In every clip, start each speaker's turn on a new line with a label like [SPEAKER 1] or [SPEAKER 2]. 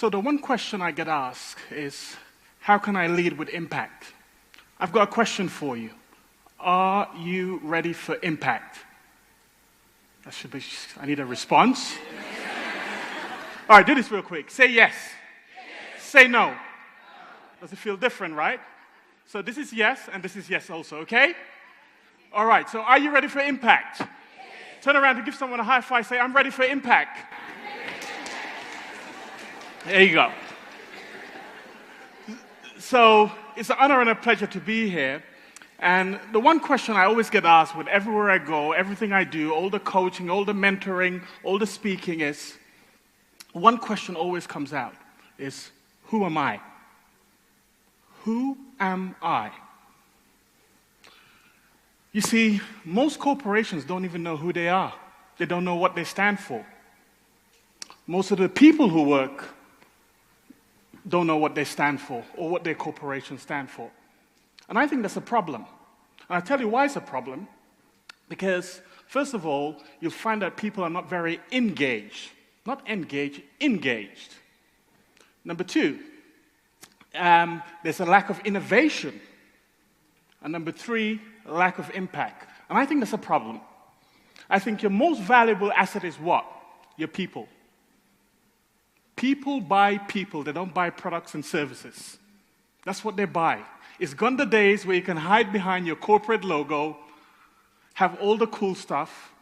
[SPEAKER 1] So the one question I get asked is, how can I lead with impact? I've got a question for you. Are you ready for impact? I need a response. All right, do this real quick. Say yes. Say no. Does it feel different, right? So this is yes, and this is yes also, okay? All right, so are you ready for impact? Turn around and give someone a high five. Say, I'm ready for impact. There you go. So it's an honor and a pleasure to be here. And the one question I always get asked with everywhere I go, everything I do, all the coaching, all the mentoring, all the speaking is, one question always comes out is, who am I? Who am I? You see, most corporations don't even know who they are. They don't know what they stand for. Most of the people who work don't know what they stand for or what their corporations stand for. And I think that's a problem. And I'll tell you why it's a problem. Because, first of all, you'll find that people are not very engaged. Not engaged, engaged. Number two, there's a lack of innovation. And number three, a lack of impact. And I think that's a problem. I think your most valuable asset is what? Your people. People buy people. They don't buy products and services. That's what they buy. It's gone the days where you can hide behind your corporate logo, have all the cool stuff.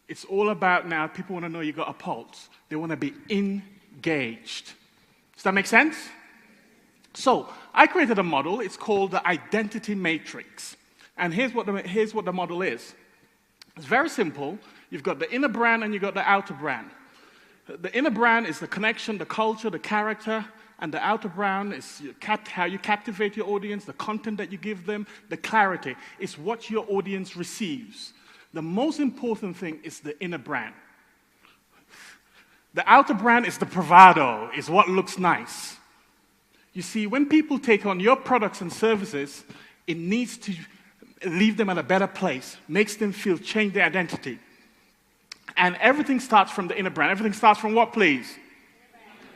[SPEAKER 1] It's all about now, people want to know you got a pulse. They want to be engaged. Does that make sense? So, I created a model. It's called the identity matrix. And here's what the model is. It's very simple. You've got the inner brand and you've got the outer brand. The inner brand is the connection, the culture, the character, and the outer brand is how you captivate your audience, the content that you give them, the clarity. It's what your audience receives. The most important thing is the inner brand. The outer brand is the bravado, is what looks nice. You see, when people take on your products and services, it needs to leave them at a better place, makes them feel, change their identity. And everything starts from the inner brand. Everything starts from what, please?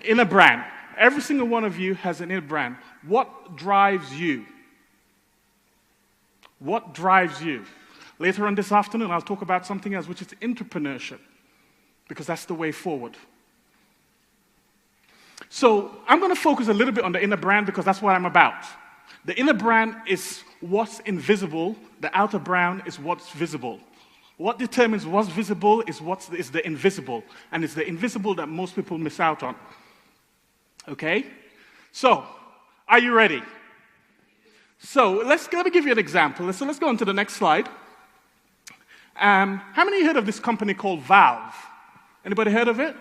[SPEAKER 1] Inner brand. Every single one of you has an inner brand. What drives you? What drives you? Later on this afternoon, I'll talk about something else, which is entrepreneurship, because that's the way forward. So I'm going to focus a little bit on the inner brand because that's what I'm about. The inner brand is what's invisible. The outer brand is what's visible. What determines what's visible is the invisible. And it's the invisible that most people miss out on. Okay? So, are you ready? So, let me give you an example. So let's go on to the next slide. How many heard of this company called Valve? Anybody heard of it?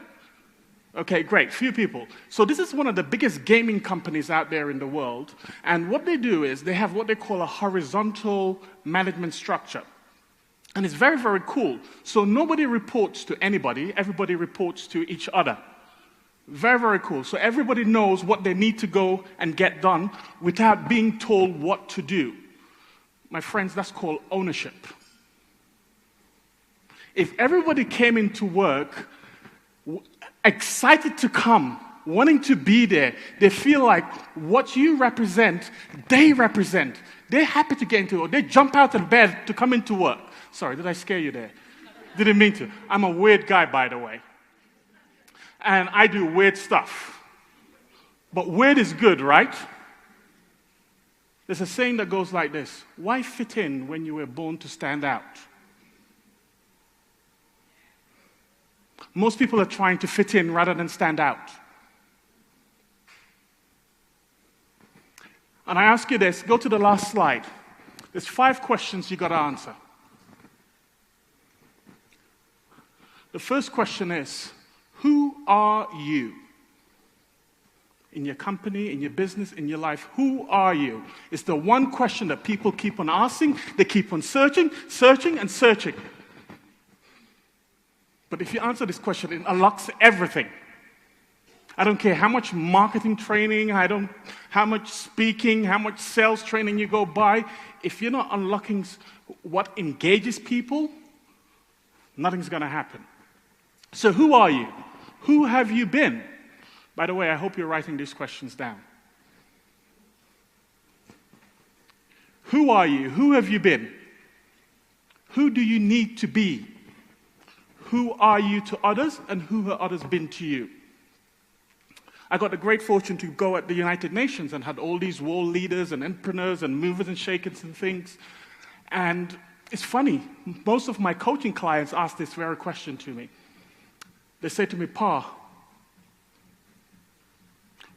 [SPEAKER 1] Okay, great. Few people. So this is one of the biggest gaming companies out there in the world. And what they do is they have what they call a horizontal management structure. And it's very, very cool. So nobody reports to anybody. Everybody reports to each other. Very, very cool. So everybody knows what they need to go and get done without being told what to do. My friends, that's called ownership. If everybody came into work excited to come, wanting to be there, they feel like what you represent, they represent. They're happy to get into work. They jump out of bed to come into work. Sorry, did I scare you there? Didn't mean to. I'm a weird guy, by the way. And I do weird stuff. But weird is good, right? There's a saying that goes like this: why fit in when you were born to stand out? Most people are trying to fit in rather than stand out. And I ask you this, go to the last slide. There's 5 questions you got to answer. The first question is, who are you? In your company, in your business, in your life, who are you? It's the one question that people keep on asking. They keep on searching, searching, and searching. But if you answer this question, it unlocks everything. I don't care how much marketing training, how much speaking, how much sales training you go by. If you're not unlocking what engages people, nothing's going to happen. So who are you? Who have you been? By the way, I hope you're writing these questions down. Who are you? Who have you been? Who do you need to be? Who are you to others, and who have others been to you? I got the great fortune to go at the United Nations and had all these world leaders and entrepreneurs and movers and shakers and things. And it's funny, most of my coaching clients ask this very question to me. They say to me, Pa,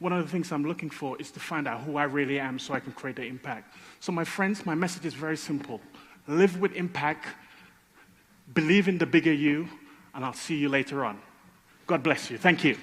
[SPEAKER 1] one of the things I'm looking for is to find out who I really am so I can create the impact. So my friends, my message is very simple. Live with impact, believe in the bigger you, and I'll see you later on. God bless you. Thank you.